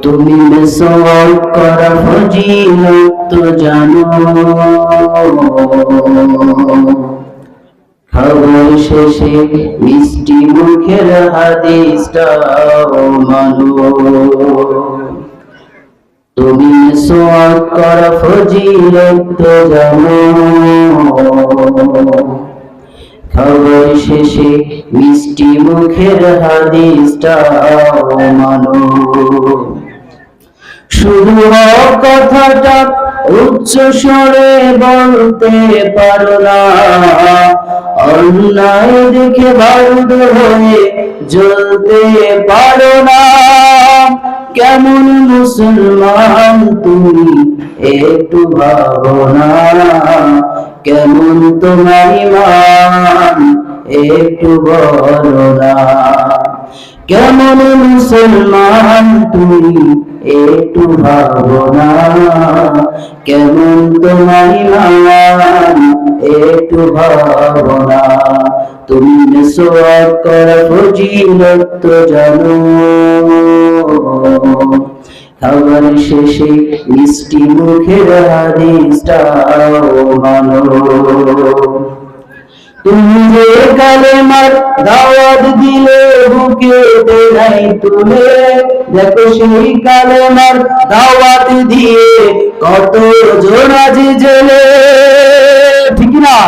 তুমি মিসওয়াক করা ফজিলত তো জানো, খাবার শেষে মিষ্টি মুখের হাদিসটাও মানো। তুমি মিসওয়াক করা ফজিলত তো জানো, খাবার শেষে মিষ্টি মুখের হাদিসটাও মানো। শুধু কথাটা উচ্চ স্বরে বলতে পারো না, অন্যায় দেখে বাধ্য হয়ে জ্বলতে পারো না। কেমন মুসলমান তুমি একটু ভাবো না, কেমন তোমার ঈমান একটু বলো না। কেমন মুসলমান তুমি একটু ভাবো না, কেমন তোমার ঈমান একটু ভাবো না। তুমি মিসওয়াক করা ফজিলত তো জানো, খাবার শেষে মিষ্টি মুখের হাদিসটাও মানো। তুমি যে কালেমার দাওয়াত দিলে বুকে নাই তুলে, দেখো সেই কালেমার দাওয়াত দিয়ে কত জন আজ জেলে, ঠিক না?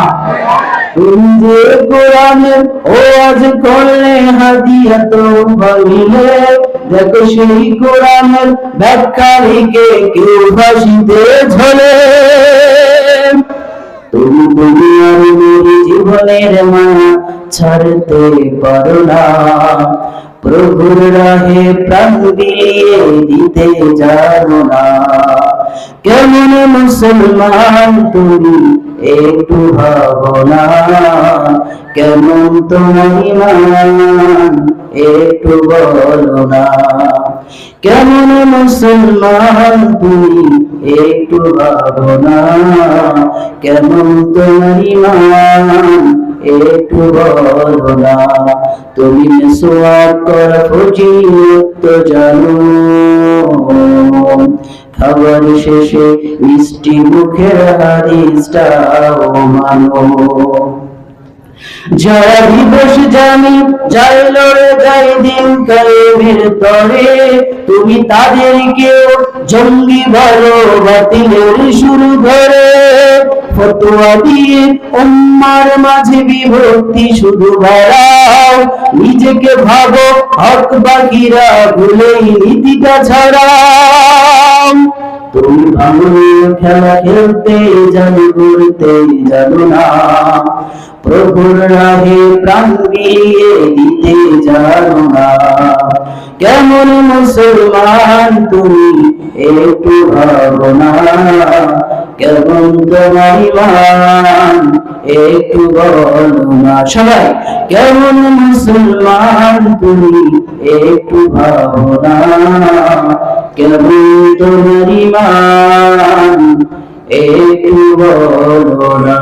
তুমি যে কোরআনের ওয়াজ করলে হাদিয়া তো বলিলে, দেখো সেই কোরআনের ব্যাখ্যারীকে কেউ ফাঁসিতে ঝোলে। তুমি দুনিয়ার জীবনের মায়া ছাড়তে পারো না, প্রভুর রাহে প্রাণ বিলিয়ে দিতে জানো না। কেমন মুসলমান তুমি একটু ভাবো না, কেমন তোমার ঈমান একটু বলো না। কেমন মুসলমান তুমি একটু ভাবো না, কেমন তোমার ঈমান একটু বলো না। তুমি মিসওয়াক করা ফজিলত তো জানো, খাবার শেষে মিষ্টি মুখের হাদিসটাও মানো। যারা দিবস জানি যাই লড়ে যাই দিন কায়েমের তরে, তুমি তাদেরকেও জঙ্গি ভালো বাতিলের শুরু ধরে। ফতোয়া দিয়ে উম্মার মাঝে বিভক্তি শুধু বাড়াও, নিজেকে ভাবো হক বাকিরা ভুলেই নীতিটা ছড়াও। তুমি ভাঙনের খেলা খেলতে জানো, করতে জানো না, প্রভুর রাহে প্রাণ বিলিয়ে দিতে জানো না। কেমন মুসলমান তুমি একটু ভাবো না, কেমন তোমার ঈমান একটু বলো না। সবাই কেমন মুসলমান তুমি একটু ভাবো না, কেমন তোমার ঈমান একটু বলো না।